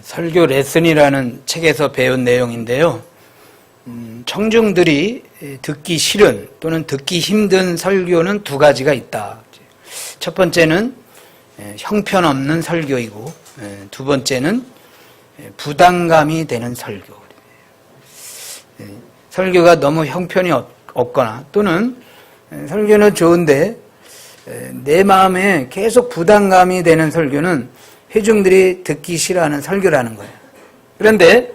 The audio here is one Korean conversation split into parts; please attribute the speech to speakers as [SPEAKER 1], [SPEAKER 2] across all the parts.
[SPEAKER 1] 설교 레슨이라는 책에서 배운 내용인데요. 청중들이 듣기 싫은 또는 듣기 힘든 설교는 두 가지가 있다. 첫 번째는 형편없는 설교이고, 두 번째는 부담감이 되는 설교. 설교가 너무 형편이 없거나 또는 설교는 좋은데 내 마음에 계속 부담감이 되는 설교는 회중들이 듣기 싫어하는 설교라는 거예요. 그런데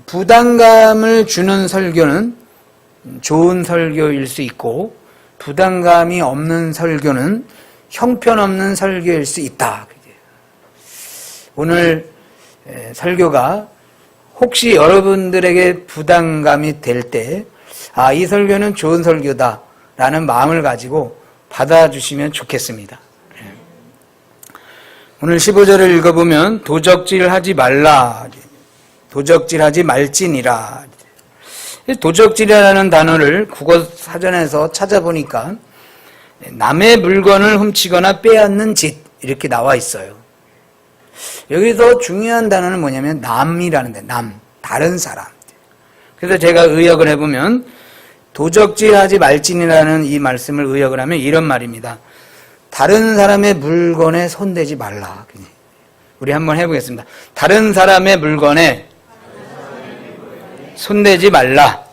[SPEAKER 1] 부담감을 주는 설교는 좋은 설교일 수 있고, 부담감이 없는 설교는 형편없는 설교일 수 있다. 오늘 설교가 혹시 여러분들에게 부담감이 될 때, 이 설교는 좋은 설교다 라는 마음을 가지고 받아주시면 좋겠습니다. 오늘 15절을 읽어보면 도적질하지 말라, 도적질하지 말지니라. 도적질이라는 단어를 국어사전에서 찾아보니까 남의 물건을 훔치거나 빼앗는 짓, 이렇게 나와 있어요. 여기서 중요한 단어는 뭐냐면 남이라는 데, 남, 다른 사람. 그래서 제가 의역을 해보면 도적질하지 말지니라는 이 말씀을 의역을 하면 이런 말입니다. 다른 사람의 물건에 손대지 말라. 우리 한번 해보겠습니다. 다른 사람의 물건에 손대지 말라.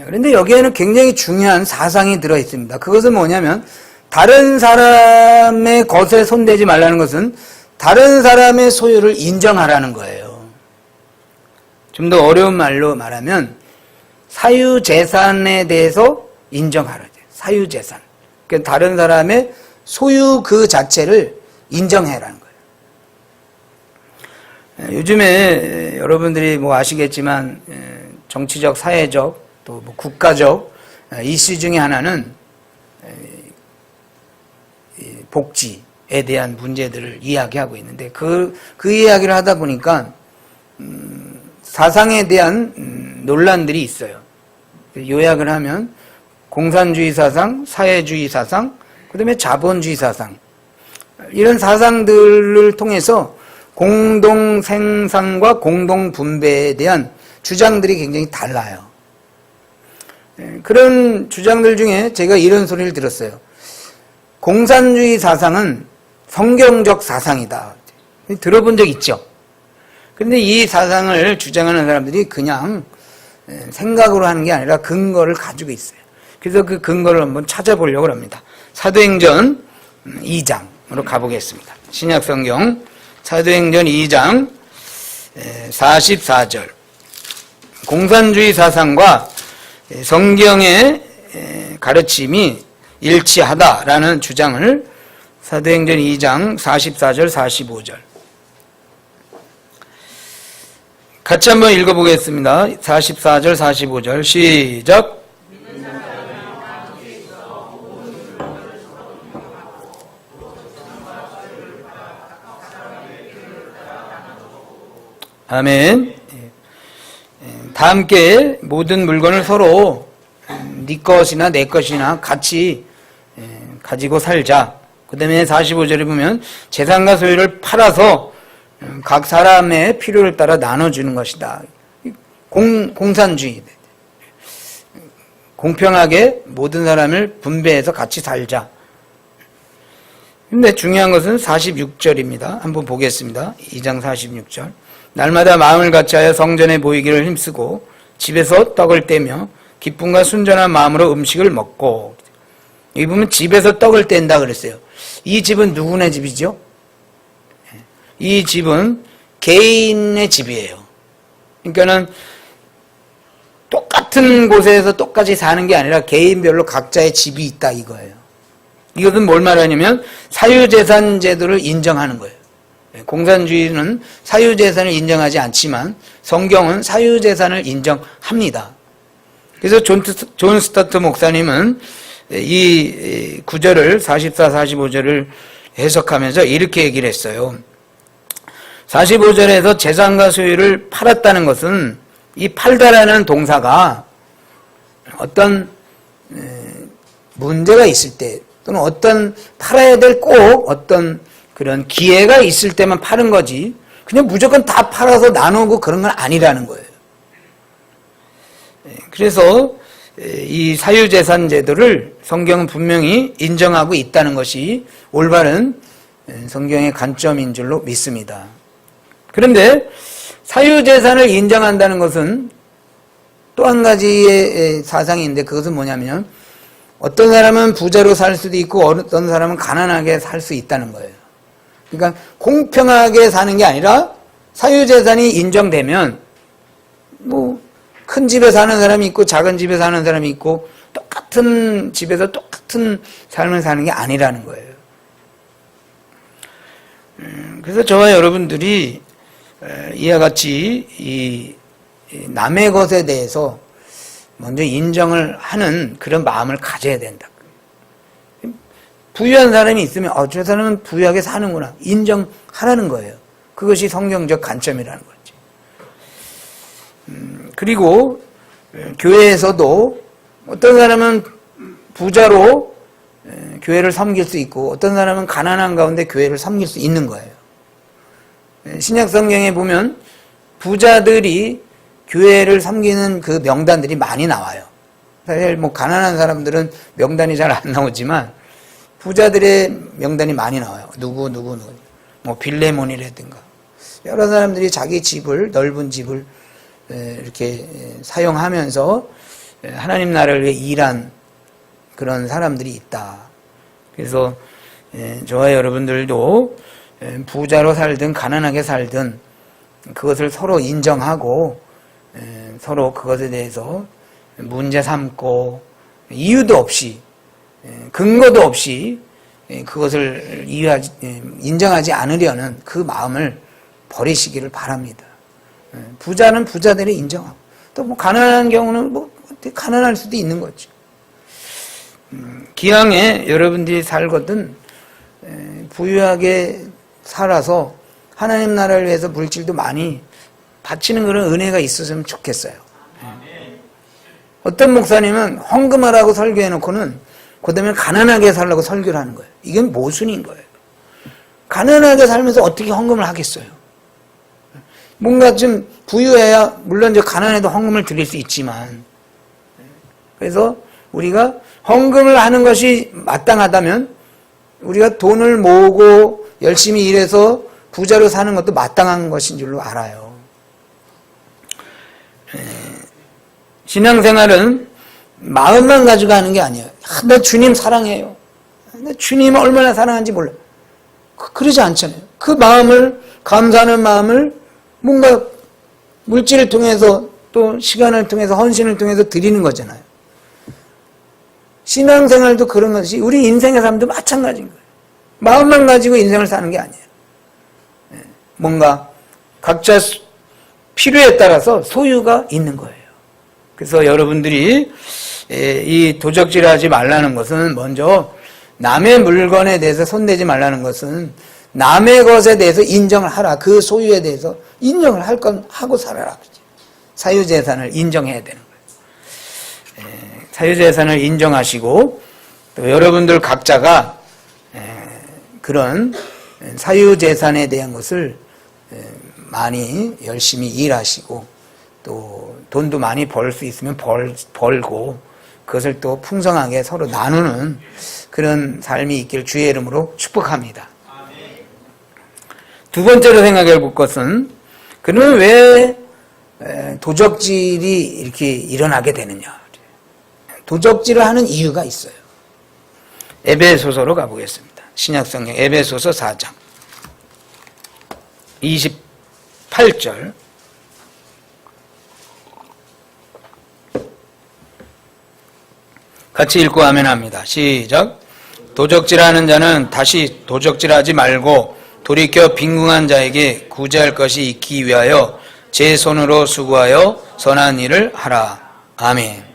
[SPEAKER 1] 그런데 여기에는 굉장히 중요한 사상이 들어있습니다. 그것은 뭐냐면 다른 사람의 것에 손대지 말라는 것은 다른 사람의 소유를 인정하라는 거예요. 좀 더 어려운 말로 말하면 사유재산에 대해서 인정하라. 사유재산. 그러니까 다른 사람의 소유 그 자체를 인정해라는 거예요. 요즘에 여러분들이 아시겠지만 정치적, 사회적, 또 국가적 이슈 중에 하나는 복지에 대한 문제들을 이야기하고 있는데 그 이야기를 하다 보니까 사상에 대한 논란들이 있어요. 요약을 하면 공산주의 사상, 사회주의 사상, 그 다음에 자본주의 사상, 이런 사상들을 통해서 공동생산과 공동분배에 대한 주장들이 굉장히 달라요. 그런 주장들 중에 제가 이런 소리를 들었어요. 공산주의 사상은 성경적 사상이다. 들어본 적 있죠? 그런데 이 사상을 주장하는 사람들이 그냥 생각으로 하는 게 아니라 근거를 가지고 있어요. 그래서 그 근거를 한번 찾아보려고 합니다. 사도행전 2장으로 가보겠습니다. 신약성경 사도행전 2장 44절. 공산주의 사상과 성경의 가르침이 일치하다라는 주장을 사도행전 2장 44절 45절 같이 한번 읽어보겠습니다. 44절 45절 시작. 아멘. 다 함께 모든 물건을 서로 네 것이나 내 것이나 같이 가지고 살자. 그 다음에 45절에 보면 재산과 소유를 팔아서 각 사람의 필요를 따라 나눠주는 것이다. 공산주의. 공평하게 모든 사람을 분배해서 같이 살자. 근데 중요한 것은 46절입니다. 한번 보겠습니다. 2장 46절. 날마다 마음을 같이하여 성전에 모이기를 힘쓰고 집에서 떡을 떼며 기쁨과 순전한 마음으로 음식을 먹고. 여기 보면 집에서 떡을 뗀다 그랬어요. 이 집은 누구네 집이죠? 이 집은 개인의 집이에요. 그러니까는 똑같은 곳에서 똑같이 사는 게 아니라 개인별로 각자의 집이 있다 이거예요. 이것은 뭘 말하냐면 사유재산 제도를 인정하는 거예요. 공산주의는 사유재산을 인정하지 않지만 성경은 사유재산을 인정합니다. 그래서 존 스타트 목사님은 이 구절을 44, 45절을 해석하면서 이렇게 얘기를 했어요. 45절에서 재산과 소유를 팔았다는 것은 이 팔다라는 동사가 어떤 문제가 있을 때 또는 어떤 팔아야 될 꼭 어떤 그런 기회가 있을 때만 파는 거지 그냥 무조건 다 팔아서 나누고 그런 건 아니라는 거예요. 그래서 이 사유재산 제도를 성경은 분명히 인정하고 있다는 것이 올바른 성경의 관점인 줄로 믿습니다. 그런데 사유재산을 인정한다는 것은 또 한 가지의 사상인데 그것은 뭐냐면 어떤 사람은 부자로 살 수도 있고 어떤 사람은 가난하게 살 수 있다는 거예요. 그러니까 공평하게 사는 게 아니라 사유재산이 인정되면 뭐 큰 집에 사는 사람이 있고 작은 집에 사는 사람이 있고 똑같은 집에서 똑같은 삶을 사는 게 아니라는 거예요. 그래서 저와 여러분들이 이와 같이 이 남의 것에 대해서 먼저 인정을 하는 그런 마음을 가져야 된다. 부유한 사람이 있으면 저 사람은 부유하게 사는구나 인정하라는 거예요. 그것이 성경적 관점이라는 거지. 그리고 교회에서도 어떤 사람은 부자로 교회를 섬길 수 있고 어떤 사람은 가난한 가운데 교회를 섬길 수 있는 거예요. 신약 성경에 보면 부자들이 교회를 섬기는 그 명단들이 많이 나와요. 사실 뭐 가난한 사람들은 명단이 잘 안 나오지만 부자들의 명단이 많이 나와요. 누구 뭐 빌레몬이라든가 여러 사람들이 자기 집을 넓은 집을 이렇게 사용하면서 하나님 나라를 위해 일한 그런 사람들이 있다. 그래서 저와 여러분들도 부자로 살든 가난하게 살든 그것을 서로 인정하고 서로 그것에 대해서 문제 삼고 이유도 없이 근거도 없이 그것을 인정하지 않으려는 그 마음을 버리시기를 바랍니다. 부자는 부자들이 인정하고 또 뭐 가난한 경우는 뭐 가난할 수도 있는 거죠. 기왕에 여러분들이 살거든 부유하게 살아서 하나님 나라를 위해서 물질도 많이 바치는 그런 은혜가 있었으면 좋겠어요. 어떤 목사님은 헌금하라고 설교해놓고는 그 다음에 가난하게 살라고 설교를 하는 거예요. 이건 모순인 거예요. 가난하게 살면서 어떻게 헌금을 하겠어요? 뭔가 좀 부유해야 물론 저 가난해도 헌금을 드릴 수 있지만 그래서 우리가 헌금을 하는 것이 마땅하다면 우리가 돈을 모으고 열심히 일해서 부자로 사는 것도 마땅한 것인 줄로 알아요. 신앙생활은 마음만 가지고 하는 게 아니에요. 나 주님 사랑해요. 나 주님을 얼마나 사랑하는지 몰라요. 그러지 않잖아요. 그 마음을 감사하는 마음을 뭔가 물질을 통해서 또 시간을 통해서 헌신을 통해서 드리는 거잖아요. 신앙생활도 그런 것이 우리 인생의 삶도 마찬가지인 거예요. 마음만 가지고 인생을 사는 게 아니에요. 뭔가 각자 필요에 따라서 소유가 있는 거예요. 그래서 여러분들이 이 도적질하지 말라는 것은 먼저 남의 물건에 대해서 손대지 말라는 것은 남의 것에 대해서 인정을 하라. 그 소유에 대해서 인정을 할 건 하고 살아라. 사유재산을 인정해야 되는 거예요. 사유재산을 인정하시고 또 여러분들 각자가 그런 사유재산에 대한 것을 많이 열심히 일하시고 또 돈도 많이 벌 수 있으면 벌고 그것을 또 풍성하게 서로 나누는 그런 삶이 있길 주의 이름으로 축복합니다. 두 번째로 생각해 볼 것은 그러면 왜 도적질이 이렇게 일어나게 되느냐. 도적질을 하는 이유가 있어요. 에베소서로 가보겠습니다. 신약성경 에베소서 4장 28절 같이 읽고 아멘합니다. 시작. 도적질하는 자는 다시 도적질하지 말고 돌이켜 빈궁한 자에게 구제할 것이 있기 위하여 제 손으로 수고하여 선한 일을 하라. 아멘.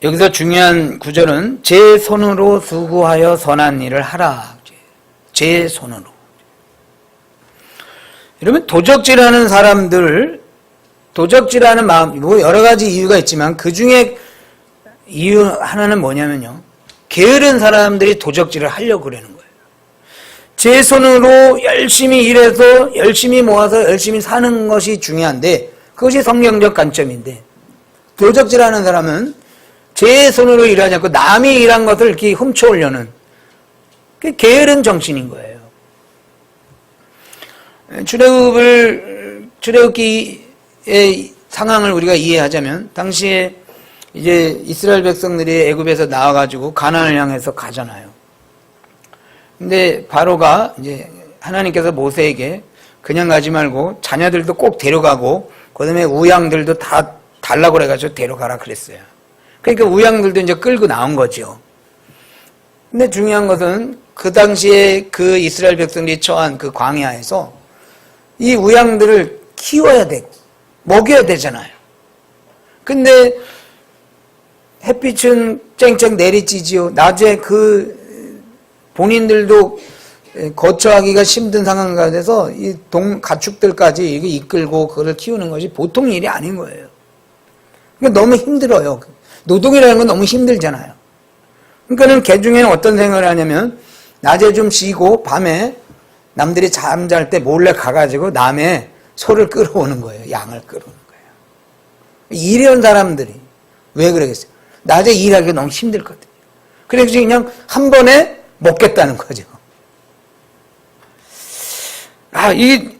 [SPEAKER 1] 여기서 중요한 구절은 제 손으로 수고하여 선한 일을 하라. 제 손으로. 여러분 도적질하는 사람들 도적질하는 마음 뭐 여러 가지 이유가 있지만 그 중에 이유 하나는 뭐냐면요. 게으른 사람들이 도적질을 하려고 그러는 거예요. 제 손으로 열심히 일해서 열심히 모아서 열심히 사는 것이 중요한데 그것이 성경적 관점인데 도적질하는 사람은 제 손으로 일하지 않고 남이 일한 것을 이렇게 훔쳐오려는 그게 게으른 정신인 거예요. 출애굽기의 상황을 우리가 이해하자면 당시에 이제 이스라엘 백성들이 애굽에서 나와가지고 가나안을 향해서 가잖아요. 근데 바로가 이제 하나님께서 모세에게 그냥 가지 말고 자녀들도 꼭 데려가고 그다음에 우양들도 다 달라고 그래가지고 데려가라 그랬어요. 그러니까 우양들도 이제 끌고 나온 거죠. 근데 중요한 것은 그 당시에 그 이스라엘 백성들이 처한 그 광야에서 이 우양들을 키워야 되고 먹여야 되잖아요. 근데 햇빛은 쨍쨍 내리쬐지요. 낮에 그 본인들도 거처하기가 힘든 상황 가운데서 이 가축들까지 이게 이끌고 그걸 키우는 것이 보통 일이 아닌 거예요. 그러니까 너무 힘들어요. 노동이라는 건 너무 힘들잖아요. 그러니까는 개중에는 어떤 생각을 하냐면 낮에 좀 쉬고 밤에 남들이 잠잘 때 몰래 가가지고 남의 소를 끌어오는 거예요. 양을 끌어오는 거예요. 이런 사람들이 왜 그러겠어요? 낮에 일하기가 너무 힘들거든요. 그래서 그냥 한 번에 먹겠다는 거죠. 이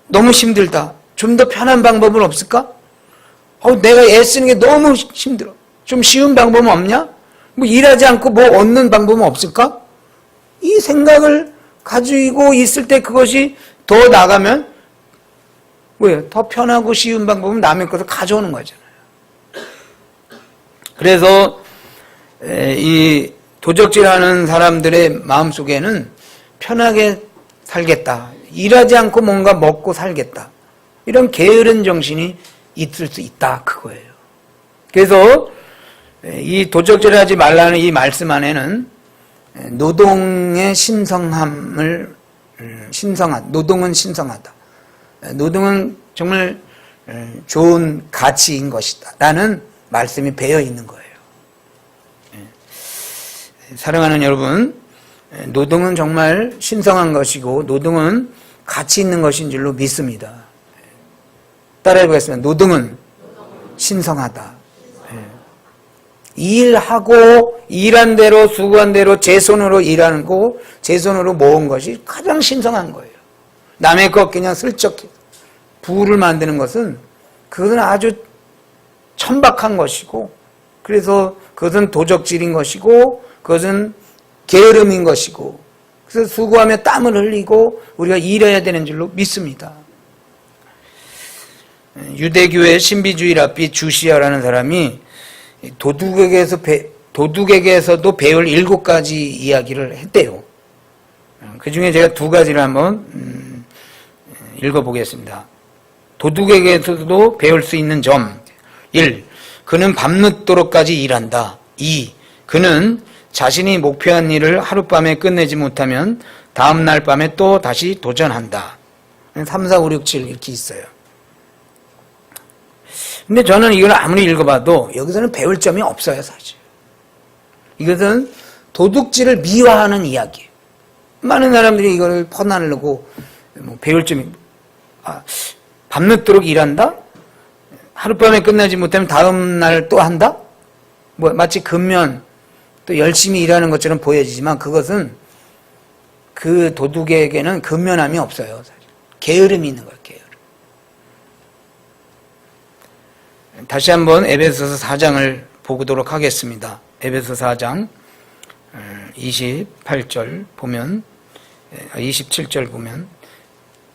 [SPEAKER 1] 너무 힘들다. 좀 더 편한 방법은 없을까? 내가 애쓰는 게 너무 힘들어. 좀 쉬운 방법은 없냐? 뭐 일하지 않고 뭐 얻는 방법은 없을까? 이 생각을 가지고 있을 때 그것이 더 나가면 왜요? 더 편하고 쉬운 방법은 남의 것을 가져오는 거잖아요. 그래서 이 도적질하는 사람들의 마음속에는 편하게 살겠다. 일하지 않고 뭔가 먹고 살겠다. 이런 게으른 정신이 있을 수 있다. 그거예요. 그래서 이 도적질하지 말라는 이 말씀 안에는 노동의 신성함을 노동은 신성하다. 노동은 정말 좋은 가치인 것이다. 라는 말씀이 배어 있는 거예요. 사랑하는 여러분, 노동은 정말 신성한 것이고 노동은 가치 있는 것인 줄로 믿습니다. 따라해 보겠습니다. 노동은 신성하다. 일하고 일한 대로 수고한 대로 제 손으로 일하는 거, 제 손으로 모은 것이 가장 신성한 거예요. 남의 것 그냥 슬쩍 부를 만드는 것은 그것은 아주 천박한 것이고 그래서 그것은 도적질인 것이고 그것은 게으름인 것이고 그래서 수고하며 땀을 흘리고 우리가 일해야 되는 줄로 믿습니다. 유대교의 신비주의 랍비 주시아라는 사람이 도둑에게서도 배울 7가지 이야기를 했대요. 그 중에 제가 2가지를 한번 읽어보겠습니다. 도둑에게서도 배울 수 있는 점. 1. 그는 밤늦도록까지 일한다. 2. 그는 자신이 목표한 일을 하룻밤에 끝내지 못하면 다음날 밤에 또 다시 도전한다. 3, 4, 5, 6, 7 이렇게 있어요. 근데 저는 이걸 아무리 읽어봐도 여기서는 배울 점이 없어요, 사실. 이것은 도둑질을 미화하는 이야기예요. 많은 사람들이 이걸 퍼나르고 배울 점이 밤늦도록 일한다? 하룻밤에 끝나지 못하면 다음날 또 한다? 마치 근면 또 열심히 일하는 것처럼 보여지지만 그것은 그 도둑에게는 근면함이 없어요, 사실. 게으름이 있는 거예요, 게으름. 다시 한번 에베소서 4장을 보도록 하겠습니다. 에베소서 4장 28절 보면 27절 보면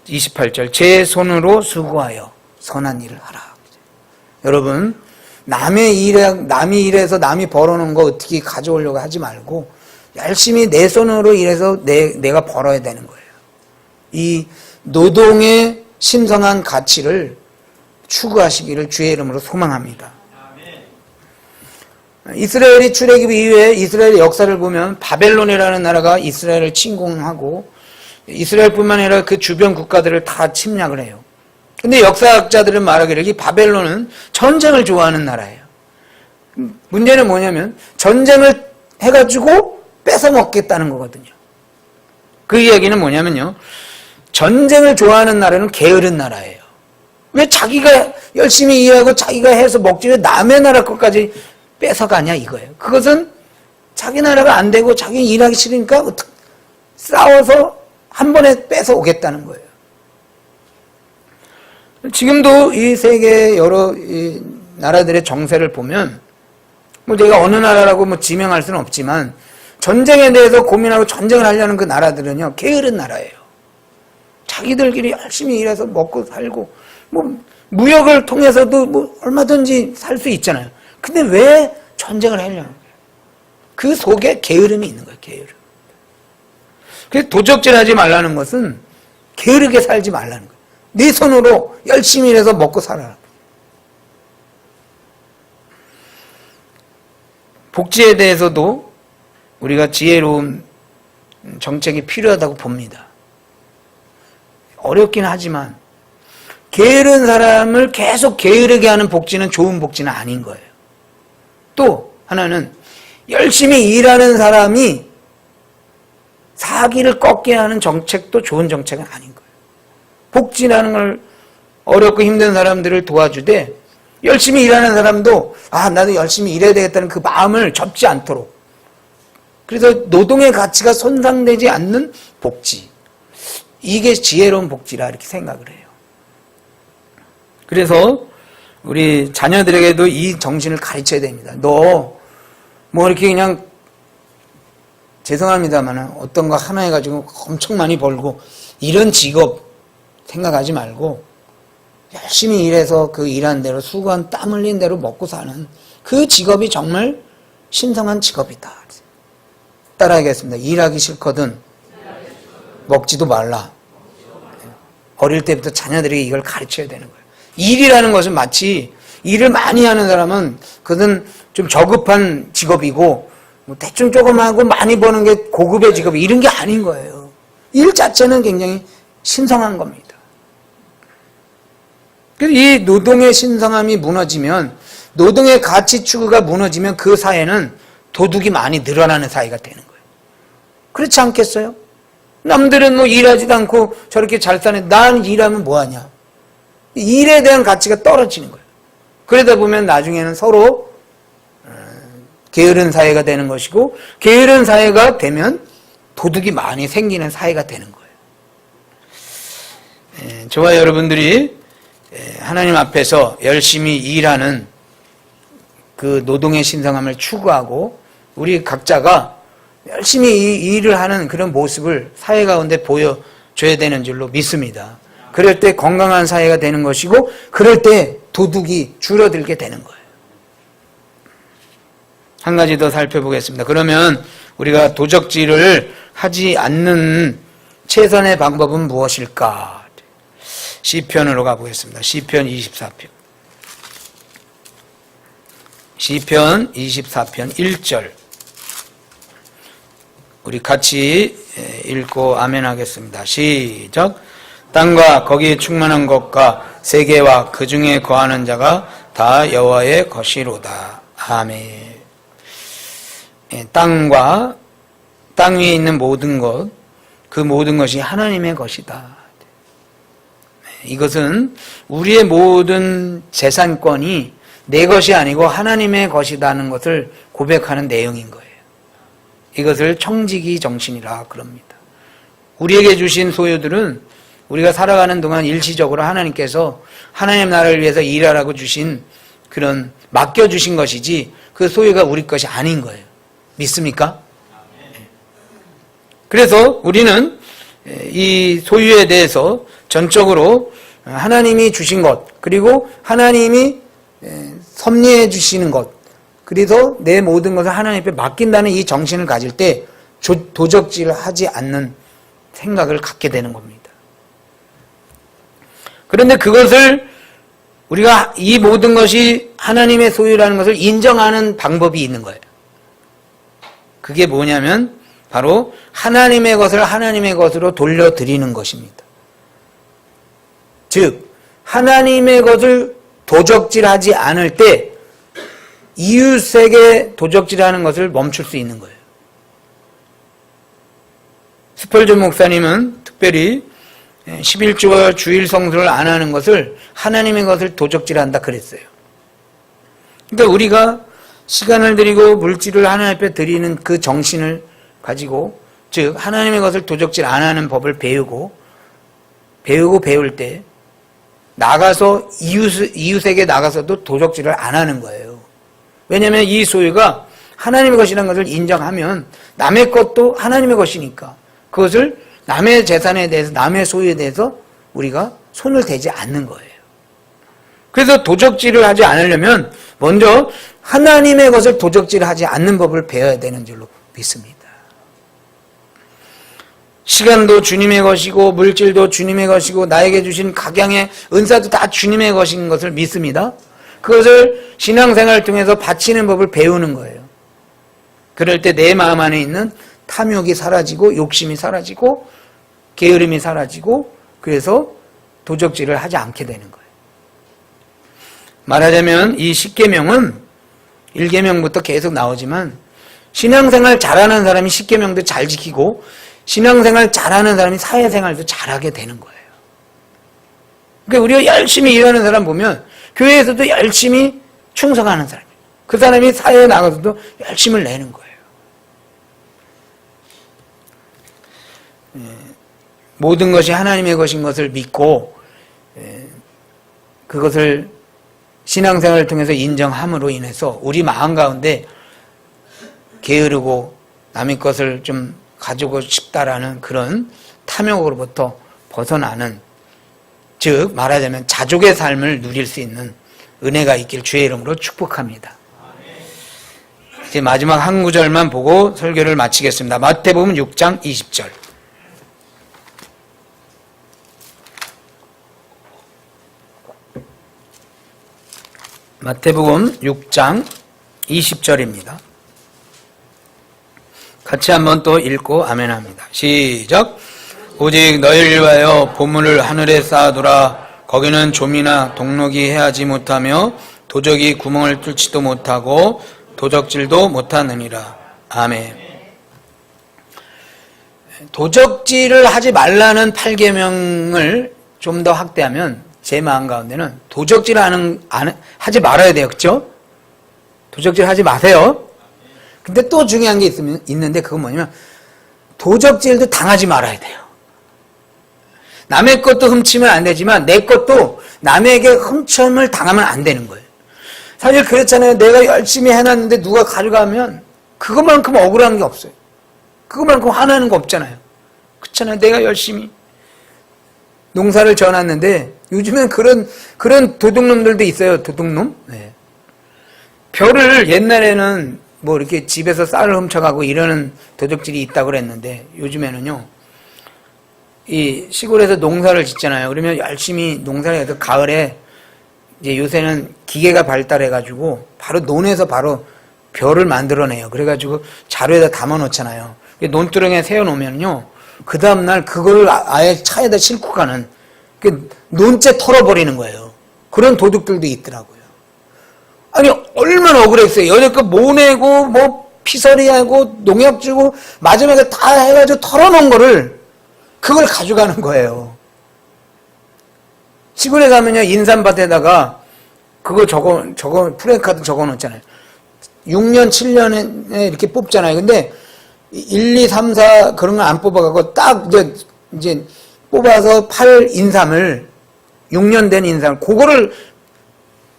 [SPEAKER 1] 28절 제 손으로 수고하여 선한 일을 하라. 여러분 남이 일해서 남이 벌어놓은 거 어떻게 가져오려고 하지 말고 열심히 내 손으로 일해서 내가 벌어야 되는 거예요. 이 노동의 신성한 가치를 추구하시기를 주의 이름으로 소망합니다. 이스라엘이 출애굽 이후에 이스라엘의 역사를 보면 바벨론이라는 나라가 이스라엘을 침공하고 이스라엘뿐만 아니라 그 주변 국가들을 다 침략을 해요. 근데 역사학자들은 말하기를 이 바벨론은 전쟁을 좋아하는 나라예요. 문제는 뭐냐면 전쟁을 해가지고 뺏어 먹겠다는 거거든요. 그 이야기는 뭐냐면요, 전쟁을 좋아하는 나라는 게으른 나라예요. 왜 자기가 열심히 일하고 자기가 해서 먹지 왜 남의 나라 것까지 뺏어가냐 이거예요. 그것은 자기 나라가 안 되고 자기 일하기 싫으니까 싸워서 한 번에 뺏어 오겠다는 거예요. 지금도 이 세계 여러 이 나라들의 정세를 보면 뭐 제가 어느 나라라고 뭐 지명할 수는 없지만 전쟁에 대해서 고민하고 전쟁을 하려는 그 나라들은요, 게으른 나라예요. 자기들끼리 열심히 일해서 먹고 살고 뭐 무역을 통해서도 뭐 얼마든지 살 수 있잖아요. 근데 왜 전쟁을 하려는 거예요? 그 속에 게으름이 있는 거예요. 게으름. 그래서 도적질하지 말라는 것은 게으르게 살지 말라는 거예요. 네 손으로 열심히 일해서 먹고 살아라. 복지에 대해서도 우리가 지혜로운 정책이 필요하다고 봅니다. 어렵긴 하지만 게으른 사람을 계속 게으르게 하는 복지는 좋은 복지는 아닌 거예요. 또 하나는 열심히 일하는 사람이 사기를 꺾게 하는 정책도 좋은 정책은 아닌 거예요. 복지라는 걸 어렵고 힘든 사람들을 도와주되 열심히 일하는 사람도 나도 열심히 일해야 되겠다는 그 마음을 접지 않도록, 그래서 노동의 가치가 손상되지 않는 복지, 이게 지혜로운 복지라 이렇게 생각을 해요. 그래서 우리 자녀들에게도 이 정신을 가르쳐야 됩니다. 너 뭐 이렇게 그냥 죄송합니다만 어떤 거 하나 해가지고 엄청 많이 벌고 이런 직업 생각하지 말고 열심히 일해서 그 일한 대로 수고한 땀 흘린 대로 먹고 사는 그 직업이 정말 신성한 직업이다. 따라하겠습니다. 일하기 싫거든 먹지도 말라. 어릴 때부터 자녀들에게 이걸 가르쳐야 되는 거예요. 일이라는 것은 마치 일을 많이 하는 사람은 그건 좀 저급한 직업이고 뭐 대충 조금 하고 많이 버는 게 고급의 직업이 이런 게 아닌 거예요. 일 자체는 굉장히 신성한 겁니다. 그래서 이 노동의 신성함이 무너지면, 노동의 가치 추구가 무너지면 그 사회는 도둑이 많이 늘어나는 사회가 되는 거예요. 그렇지 않겠어요? 남들은 뭐 일하지도 않고 저렇게 잘 사네. 난 일하면 뭐하냐. 일에 대한 가치가 떨어지는 거예요. 그러다 보면 나중에는 서로 게으른 사회가 되는 것이고, 게으른 사회가 되면 도둑이 많이 생기는 사회가 되는 거예요. 저와 여러분들이 하나님 앞에서 열심히 일하는 그 노동의 신성함을 추구하고 우리 각자가 열심히 일을 하는 그런 모습을 사회 가운데 보여줘야 되는 줄로 믿습니다. 그럴 때 건강한 사회가 되는 것이고, 그럴 때 도둑이 줄어들게 되는 거예요. 한 가지 더 살펴보겠습니다. 그러면 우리가 도적질을 하지 않는 최선의 방법은 무엇일까? 시편으로 가보겠습니다. 시편 24편. 시편 24편 1절. 우리 같이 읽고 아멘 하겠습니다. 시작. 땅과 거기에 충만한 것과 세계와 그 중에 거하는 자가 다 여호와의 것이로다. 아멘. 땅과 땅 위에 있는 모든 것, 그 모든 것이 하나님의 것이다. 이것은 우리의 모든 재산권이 내 것이 아니고 하나님의 것이라는 것을 고백하는 내용인 거예요. 이것을 청지기 정신이라 그럽니다. 우리에게 주신 소유들은 우리가 살아가는 동안 일시적으로 하나님께서 하나님 나라를 위해서 일하라고 주신 그런 맡겨주신 것이지 그 소유가 우리 것이 아닌 거예요. 믿습니까? 그래서 우리는 이 소유에 대해서 전적으로 하나님이 주신 것, 그리고 하나님이 섭리해 주시는 것, 그래서 내 모든 것을 하나님 앞에 맡긴다는 이 정신을 가질 때 도적질을 하지 않는 생각을 갖게 되는 겁니다. 그런데 그것을 우리가 이 모든 것이 하나님의 소유라는 것을 인정하는 방법이 있는 거예요. 그게 뭐냐면 바로 하나님의 것을 하나님의 것으로 돌려드리는 것입니다. 즉 하나님의 것을 도적질하지 않을 때 이웃에게 도적질하는 것을 멈출 수 있는 거예요. 스펄전 목사님은 특별히 11조와 주일 성수를 안 하는 것을 하나님의 것을 도적질한다 그랬어요. 그러니까 우리가 시간을 들이고 물질을 하나님 앞에 드리는 그 정신을 가지고, 즉 하나님의 것을 도적질 안 하는 법을 배우고 배울 때 나가서 이웃에게 나가서도 도적질을 안 하는 거예요. 왜냐하면 이 소유가 하나님의 것이라는 것을 인정하면 남의 것도 하나님의 것이니까 그것을 남의 재산에 대해서, 남의 소유에 대해서 우리가 손을 대지 않는 거예요. 그래서 도적질을 하지 않으려면 먼저 하나님의 것을 도적질하지 않는 법을 배워야 되는 줄로 믿습니다. 시간도 주님의 것이고 물질도 주님의 것이고 나에게 주신 각양의 은사도 다 주님의 것인 것을 믿습니다. 그것을 신앙생활을 통해서 바치는 법을 배우는 거예요. 그럴 때 내 마음 안에 있는 탐욕이 사라지고 욕심이 사라지고 게으름이 사라지고 그래서 도적질을 하지 않게 되는 거예요. 말하자면 이 10계명은 1계명부터 계속 나오지만 신앙생활 잘하는 사람이 10계명도 잘 지키고 신앙생활 잘하는 사람이 사회생활도 잘하게 되는 거예요. 그러니까 우리가 열심히 일하는 사람 보면 교회에서도 열심히 충성하는 사람이에요. 그 사람이 사회에 나가서도 열심을 내는 거예요. 모든 것이 하나님의 것인 것을 믿고 그것을 신앙생활을 통해서 인정함으로 인해서 우리 마음 가운데 게으르고 남의 것을 좀 가지고 싶다라는 그런 탐욕으로부터 벗어나는, 즉 말하자면 자족의 삶을 누릴 수 있는 은혜가 있길 주의 이름으로 축복합니다. 이제 마지막 한 구절만 보고 설교를 마치겠습니다. 마태복음 6장 20절. 마태복음 6장 20절입니다. 같이 한번 또 읽고 아멘합니다. 시작. 오직 너희를 위하여 보물을 하늘에 쌓아두라. 거기는 좀이나 동록이 해하지 못하며 도적이 구멍을 뚫지도 못하고 도적질도 못하느니라. 아멘. 도적질을 하지 말라는 8계명을 좀 더 확대하면 제 마음 가운데는 도적질 하지 말아야 돼요. 그렇죠? 도적질 하지 마세요. 근데 또 중요한 게 있는데 그건 뭐냐면 도적질도 당하지 말아야 돼요. 남의 것도 훔치면 안 되지만 내 것도 남에게 훔침을 당하면 안 되는 거예요. 사실 그렇잖아요. 내가 열심히 해놨는데 누가 가져가면 그것만큼 억울한 게 없어요. 그것만큼 화나는 거 없잖아요. 그렇잖아요. 내가 열심히 농사를 지어놨는데 요즘엔 그런 도둑놈들도 있어요. 도둑놈. 네. 벼를 옛날에는 뭐 이렇게 집에서 쌀을 훔쳐가고 이러는 도적질이 있다고 그랬는데 요즘에는요, 이 시골에서 농사를 짓잖아요. 그러면 열심히 농사를 해서 가을에 이제 요새는 기계가 발달해가지고 바로 논에서 바로 벼를 만들어내요. 그래가지고 자루에다 담아 놓잖아요. 논두렁에 세워놓으면요, 그 다음날 그걸 아예 차에다 싣고 가는, 논째 털어버리는 거예요. 그런 도둑들도 있더라고요. 아니, 얼마나 억울했어요. 여태껏 모내고, 피서리하고, 농약 주고, 마지막에 다 해가지고 털어놓은 거를, 그걸 가져가는 거예요. 시골에 가면요, 인삼밭에다가, 그거 프랜카드 적어 놓잖아요. 6년, 7년에 이렇게 뽑잖아요. 근데, 1, 2, 3, 4 그런 거 안 뽑아가고, 딱, 이제, 뽑아서 팔 인삼을, 6년 된 인삼을, 그거를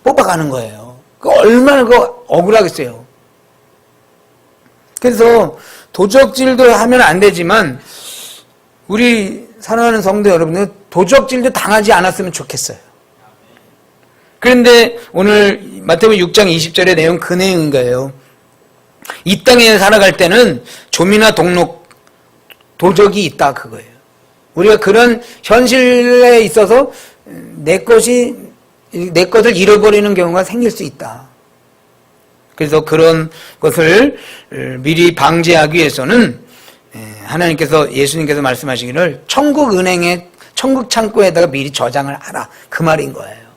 [SPEAKER 1] 뽑아가는 거예요. 얼마나 억울하겠어요. 그래서 도적질도 하면 안 되지만 우리 사랑하는 성도 여러분들 도적질도 당하지 않았으면 좋겠어요. 그런데 오늘 마태복음 6장 20절의 내용 그 내용인 거예요. 이 땅에 살아갈 때는 좀이나 동록, 도적이 있다 그거예요. 우리가 그런 현실에 있어서 내 것을 잃어버리는 경우가 생길 수 있다. 그래서 그런 것을 미리 방지하기 위해서는 하나님께서, 예수님께서 말씀하시기를 천국 은행에, 천국 창고에다가 미리 저장을 하라. 그 말인 거예요.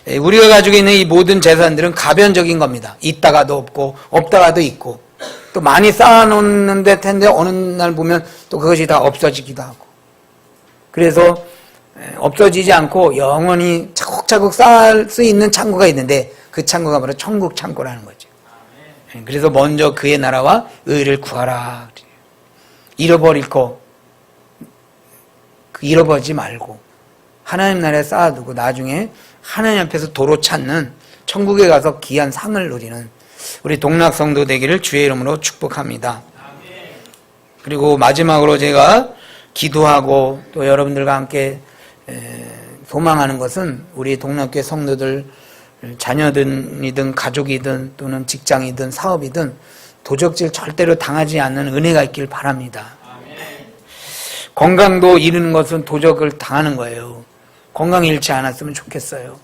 [SPEAKER 1] 우리가 가지고 있는 이 모든 재산들은 가변적인 겁니다. 있다가도 없고 없다가도 있고 또 많이 쌓아놓는데 텐데 어느 날 보면 또 그것이 다 없어지기도 하고 그래서 없어지지 않고 영원히 차곡차곡 쌓을 수 있는 창고가 있는데 그 창고가 바로 천국 창고라는 거죠. 그래서 먼저 그의 나라와 의를 구하라. 잃어버릴 거 잃어버리지 말고 하나님 나라에 쌓아두고 나중에 하나님 앞에서 도로 찾는 천국에 가서 귀한 상을 누리는 우리 동락성도 되기를 주의 이름으로 축복합니다. 그리고 마지막으로 제가 기도하고 또 여러분들과 함께 소망하는 것은 우리 동락교회 성도들 자녀들이든 가족이든 또는 직장이든 사업이든 도적질 절대로 당하지 않는 은혜가 있길 바랍니다. 건강도 잃는 것은 도적을 당하는 거예요. 건강 잃지 않았으면 좋겠어요.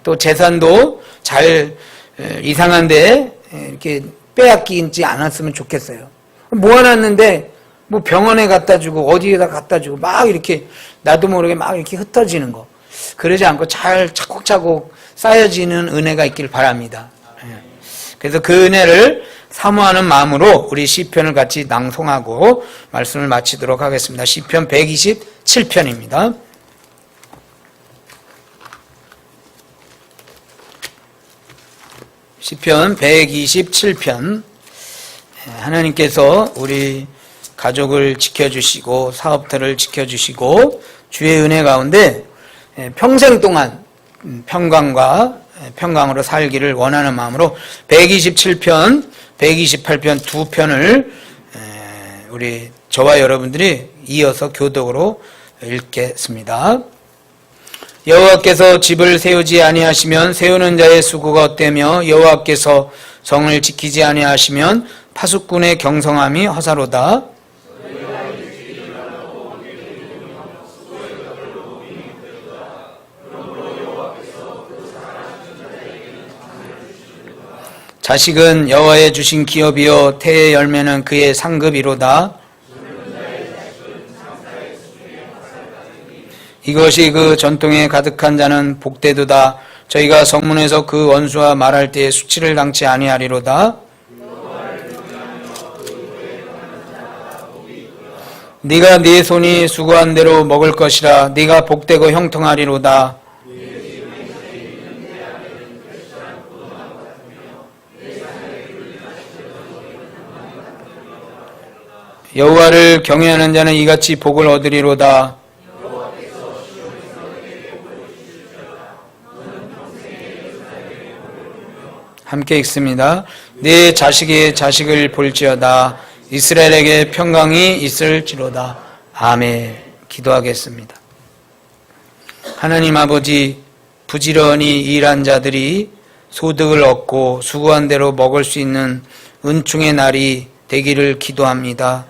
[SPEAKER 1] 또 재산도 잘 이상한데 이렇게 빼앗기지 않았으면 좋겠어요. 모아놨는데 뭐 병원에 갖다 주고 어디에다 갖다 주고 막 이렇게 나도 모르게 막 이렇게 흩어지는 거 그러지 않고 잘 차곡차곡 쌓여지는 은혜가 있길 바랍니다. 그래서 그 은혜를 사모하는 마음으로 우리 시편을 같이 낭송하고 말씀을 마치도록 하겠습니다. 시편 127편입니다. 시편 127편. 하나님께서 우리 가족을 지켜주시고 사업들을 지켜주시고 주의 은혜 가운데 평생 동안 평강으로 살기를 원하는 마음으로 127편, 128편 두 편을 우리 저와 여러분들이 이어서 교독으로 읽겠습니다. 여호와께서 집을 세우지 아니하시면 세우는 자의 수고가 헛되며 여호와께서 성을 지키지 아니하시면 파수꾼의 경성함이 허사로다. 자식은 여호와의 주신 기업이요 태의 열매는 그의 상급이로다. 이것이 그 전통에 가득한 자는 복되도다. 저희가 성문에서 그 원수와 말할 때에 수치를 당치 아니하리로다. 네가 네 손이 수고한 대로 먹을 것이라. 네가 복되고 형통하리로다. 여호와를 경외하는 자는 이같이 복을 얻으리로다. 함께 읽습니다. 네 자식의 자식을 볼지어다. 이스라엘에게 평강이 있을지로다. 아멘. 기도하겠습니다. 하나님 아버지, 부지런히 일한 자들이 소득을 얻고 수고한 대로 먹을 수 있는 은총의 날이 되기를 기도합니다.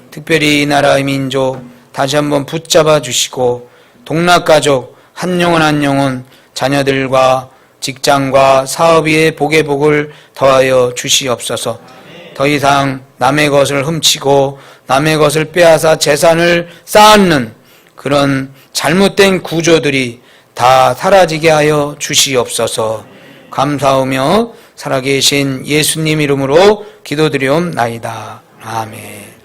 [SPEAKER 1] 특별히 이 나라의 민족 다시 한번 붙잡아 주시고 동락가족 한 영혼 한 영혼 자녀들과 직장과 사업 위에 복의 복을 더하여 주시옵소서. 더 이상 남의 것을 훔치고 남의 것을 빼앗아 재산을 쌓는 그런 잘못된 구조들이 다 사라지게 하여 주시옵소서. 감사하며 살아계신 예수님 이름으로 기도드리옵나이다. 아멘.